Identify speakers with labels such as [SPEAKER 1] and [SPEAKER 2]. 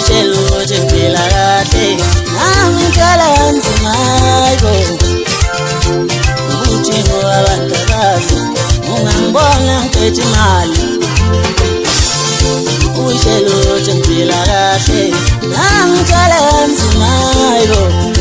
[SPEAKER 1] uyishelo ukuthi ngiphila kahle nami ngicela kanzima yibo ubuthingo abantakazi ungangibona ngiphethe imali uyishelo ukuthi ngiphila kahle nami ngicela kanzima yibo